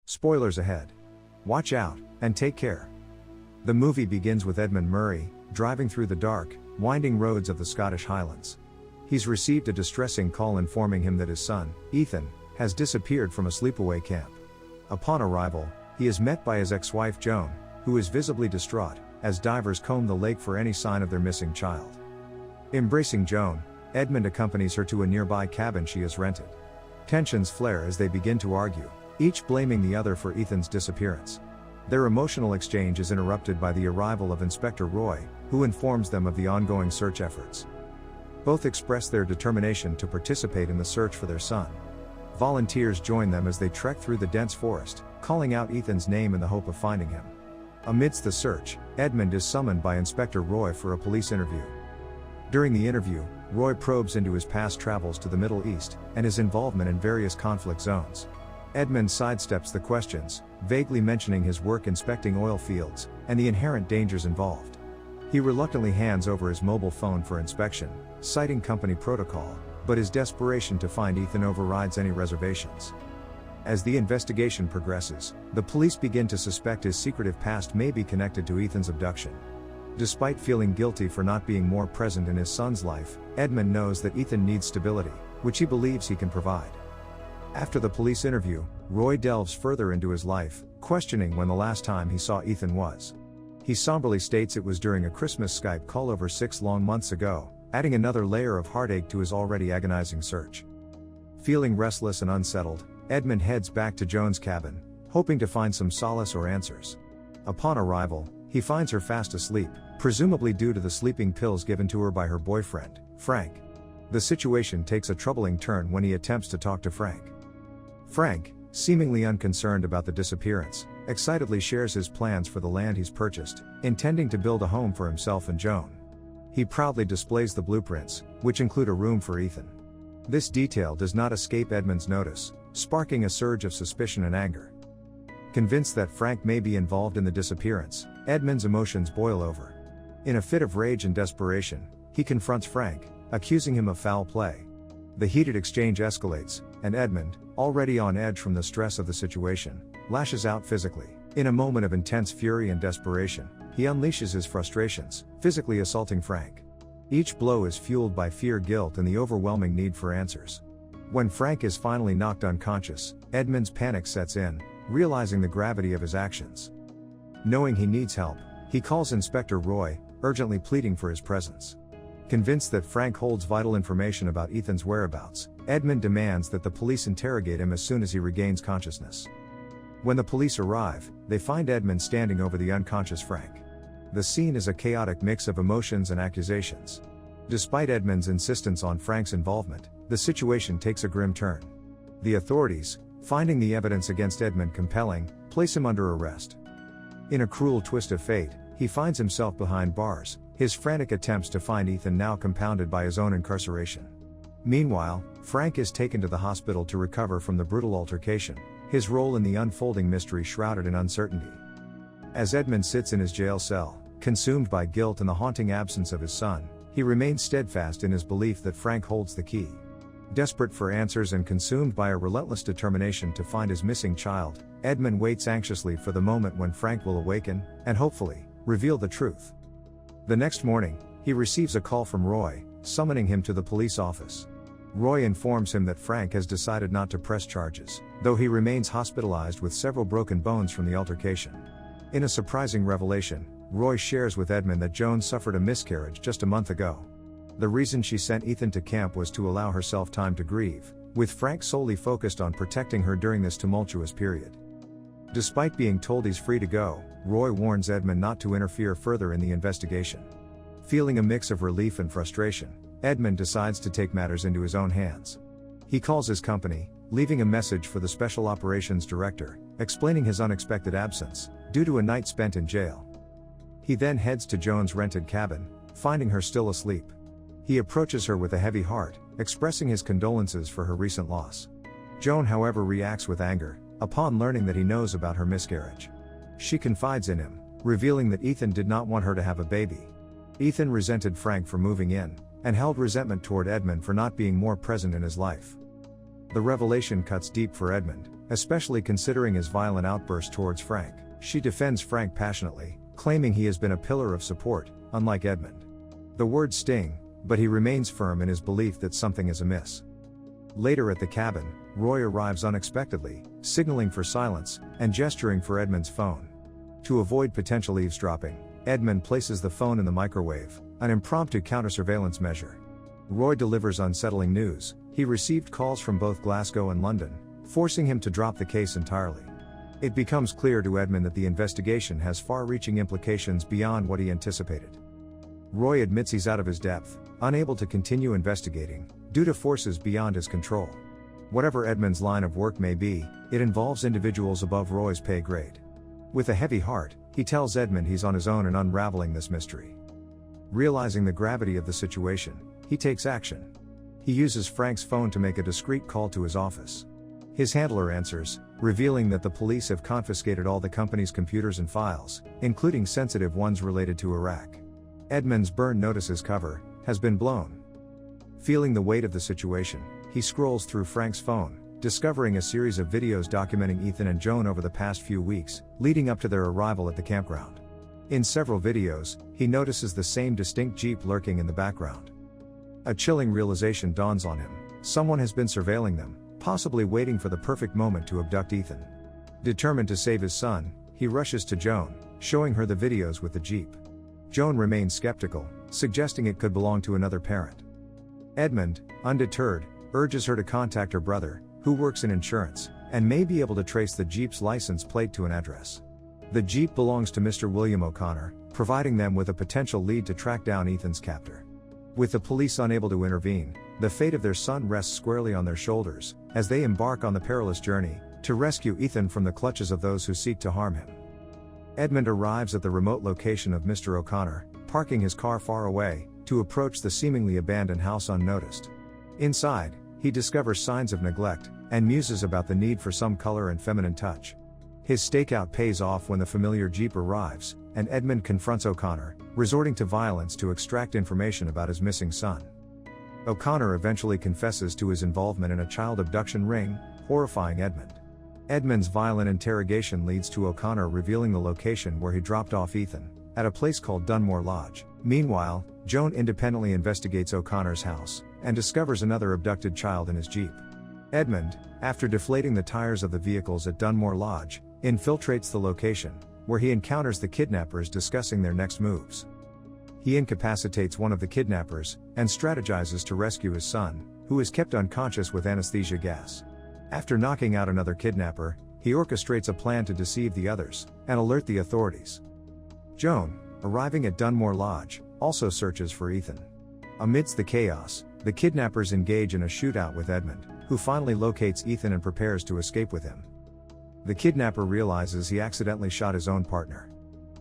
Spoilers ahead. Watch out, and take care. The movie begins with Edmund Murray, driving through the dark, winding roads of the Scottish Highlands. He's received a distressing call informing him that his son, Ethan, has disappeared from a sleepaway camp. Upon arrival, he is met by his ex-wife Joan, who is visibly distraught, as divers comb the lake for any sign of their missing child. Embracing Joan, Edmund accompanies her to a nearby cabin she has rented. Tensions flare as they begin to argue, each blaming the other for Ethan's disappearance. Their emotional exchange is interrupted by the arrival of Inspector Roy, who informs them of the ongoing search efforts. Both express their determination to participate in the search for their son. Volunteers join them as they trek through the dense forest, calling out Ethan's name in the hope of finding him. Amidst the search, Edmund is summoned by Inspector Roy for a police interview. During the interview, Roy probes into his past travels to the Middle East, and his involvement in various conflict zones. Edmund sidesteps the questions, vaguely mentioning his work inspecting oil fields, and the inherent dangers involved. He reluctantly hands over his mobile phone for inspection, citing company protocol, but his desperation to find Ethan overrides any reservations. As the investigation progresses, the police begin to suspect his secretive past may be connected to Ethan's abduction. Despite feeling guilty for not being more present in his son's life, Edmund knows that Ethan needs stability, which he believes he can provide. After the police interview, Roy delves further into his life, questioning when the last time he saw Ethan was. He somberly states it was during a Christmas Skype call over 6 long months ago, adding another layer of heartache to his already agonizing search. Feeling restless and unsettled, Edmund heads back to Joan's cabin, hoping to find some solace or answers. Upon arrival, he finds her fast asleep, presumably due to the sleeping pills given to her by her boyfriend, Frank. The situation takes a troubling turn when he attempts to talk to Frank. Frank, seemingly unconcerned about the disappearance, excitedly shares his plans for the land he's purchased, intending to build a home for himself and Joan. He proudly displays the blueprints, which include a room for Ethan. This detail does not escape Edmund's notice, sparking a surge of suspicion and anger. Convinced that Frank may be involved in the disappearance, Edmund's emotions boil over. In a fit of rage and desperation, he confronts Frank, accusing him of foul play. The heated exchange escalates, and Edmund, already on edge from the stress of the situation, lashes out physically. In a moment of intense fury and desperation, he unleashes his frustrations, physically assaulting Frank. Each blow is fueled by fear, guilt, and the overwhelming need for answers. When Frank is finally knocked unconscious, Edmund's panic sets in, realizing the gravity of his actions. Knowing he needs help, he calls Inspector Roy, urgently pleading for his presence. Convinced that Frank holds vital information about Ethan's whereabouts, Edmund demands that the police interrogate him as soon as he regains consciousness. When the police arrive, they find Edmund standing over the unconscious Frank. The scene is a chaotic mix of emotions and accusations. Despite Edmund's insistence on Frank's involvement, the situation takes a grim turn. The authorities, finding the evidence against Edmund compelling, place him under arrest. In a cruel twist of fate, he finds himself behind bars, his frantic attempts to find Ethan now compounded by his own incarceration. Meanwhile, Frank is taken to the hospital to recover from the brutal altercation, his role in the unfolding mystery shrouded in uncertainty. As Edmund sits in his jail cell, consumed by guilt and the haunting absence of his son, he remains steadfast in his belief that Frank holds the key. Desperate for answers and consumed by a relentless determination to find his missing child, Edmund waits anxiously for the moment when Frank will awaken, and hopefully, reveal the truth. The next morning, he receives a call from Roy, summoning him to the police office. Roy informs him that Frank has decided not to press charges, though he remains hospitalized with several broken bones from the altercation. In a surprising revelation, Roy shares with Edmund that Joan suffered a miscarriage just a month ago. The reason she sent Ethan to camp was to allow herself time to grieve, with Frank solely focused on protecting her during this tumultuous period. Despite being told he's free to go, Roy warns Edmund not to interfere further in the investigation. Feeling a mix of relief and frustration, Edmund decides to take matters into his own hands. He calls his company, leaving a message for the Special Operations Director, explaining his unexpected absence, due to a night spent in jail. He then heads to Joan's rented cabin, finding her still asleep. He approaches her with a heavy heart, expressing his condolences for her recent loss. Joan, however, reacts with anger, upon learning that he knows about her miscarriage. She confides in him, revealing that Ethan did not want her to have a baby. Ethan resented Frank for moving in, and held resentment toward Edmund for not being more present in his life. The revelation cuts deep for Edmund, especially considering his violent outburst towards Frank. She defends Frank passionately, claiming he has been a pillar of support, unlike Edmund. The words sting, but he remains firm in his belief that something is amiss. Later at the cabin, Roy arrives unexpectedly, signaling for silence, and gesturing for Edmund's phone. To avoid potential eavesdropping, Edmund places the phone in the microwave, an impromptu counter-surveillance measure. Roy delivers unsettling news: he received calls from both Glasgow and London, forcing him to drop the case entirely. It becomes clear to Edmund that the investigation has far-reaching implications beyond what he anticipated. Roy admits he's out of his depth, unable to continue investigating, due to forces beyond his control. Whatever Edmund's line of work may be, it involves individuals above Roy's pay grade. With a heavy heart, he tells Edmund he's on his own in unraveling this mystery. Realizing the gravity of the situation, he takes action. He uses Frank's phone to make a discreet call to his office. His handler answers, revealing that the police have confiscated all the company's computers and files, including sensitive ones related to Iraq. Edmund's burn notices cover has been blown. Feeling the weight of the situation, he scrolls through Frank's phone, discovering a series of videos documenting Ethan and Joan over the past few weeks, leading up to their arrival at the campground. In several videos, he notices the same distinct Jeep lurking in the background. A chilling realization dawns on him: someone has been surveilling them, possibly waiting for the perfect moment to abduct Ethan. Determined to save his son, he rushes to Joan, showing her the videos with the Jeep. Joan remains skeptical, suggesting it could belong to another parent. Edmund, undeterred, urges her to contact her brother, who works in insurance, and may be able to trace the Jeep's license plate to an address. The Jeep belongs to Mr. William O'Connor, providing them with a potential lead to track down Ethan's captor. With the police unable to intervene, the fate of their son rests squarely on their shoulders, as they embark on the perilous journey to rescue Ethan from the clutches of those who seek to harm him. Edmund arrives at the remote location of Mr. O'Connor, parking his car far away, to approach the seemingly abandoned house unnoticed. Inside, he discovers signs of neglect, and muses about the need for some color and feminine touch. His stakeout pays off when the familiar Jeep arrives, and Edmund confronts O'Connor, resorting to violence to extract information about his missing son. O'Connor eventually confesses to his involvement in a child abduction ring, horrifying Edmund. Edmund's violent interrogation leads to O'Connor revealing the location where he dropped off Ethan, at a place called Dunmore Lodge. Meanwhile, Joan independently investigates O'Connor's house, and discovers another abducted child in his Jeep. Edmund, after deflating the tires of the vehicles at Dunmore Lodge, infiltrates the location, where he encounters the kidnappers discussing their next moves. He incapacitates one of the kidnappers, and strategizes to rescue his son, who is kept unconscious with anesthesia gas. After knocking out another kidnapper, he orchestrates a plan to deceive the others, and alert the authorities. Joan, arriving at Dunmore Lodge, also searches for Ethan. Amidst the chaos, the kidnappers engage in a shootout with Edmund, who finally locates Ethan and prepares to escape with him. The kidnapper realizes he accidentally shot his own partner.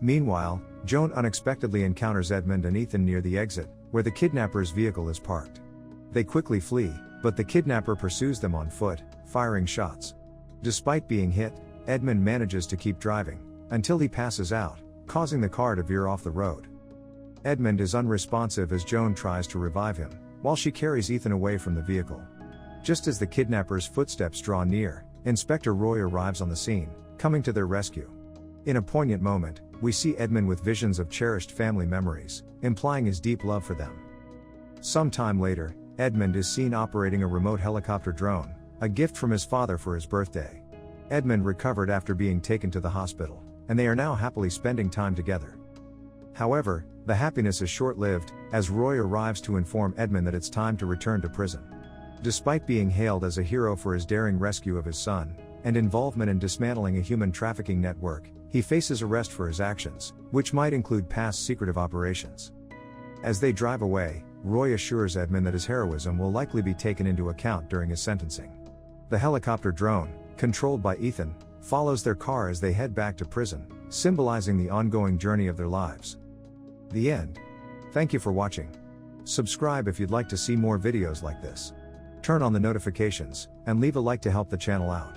Meanwhile, Joan unexpectedly encounters Edmund and Ethan near the exit, where the kidnapper's vehicle is parked. They quickly flee, but the kidnapper pursues them on foot, firing shots. Despite being hit, Edmund manages to keep driving, until he passes out, causing the car to veer off the road. Edmund is unresponsive as Joan tries to revive him, while she carries Ethan away from the vehicle. Just as the kidnapper's footsteps draw near, Inspector Roy arrives on the scene, coming to their rescue. In a poignant moment, we see Edmund with visions of cherished family memories, implying his deep love for them. Some time later, Edmund is seen operating a remote helicopter drone, a gift from his father for his birthday. Edmund recovered after being taken to the hospital, and they are now happily spending time together. However, the happiness is short-lived, as Roy arrives to inform Edmund that it's time to return to prison. Despite being hailed as a hero for his daring rescue of his son, and involvement in dismantling a human trafficking network, he faces arrest for his actions, which might include past secretive operations. As they drive away, Roy assures Edmund that his heroism will likely be taken into account during his sentencing. The helicopter drone, controlled by Ethan, follows their car as they head back to prison, symbolizing the ongoing journey of their lives. The end. Thank you for watching. Subscribe if you'd like to see more videos like this. Turn on the notifications, and leave a like to help the channel out.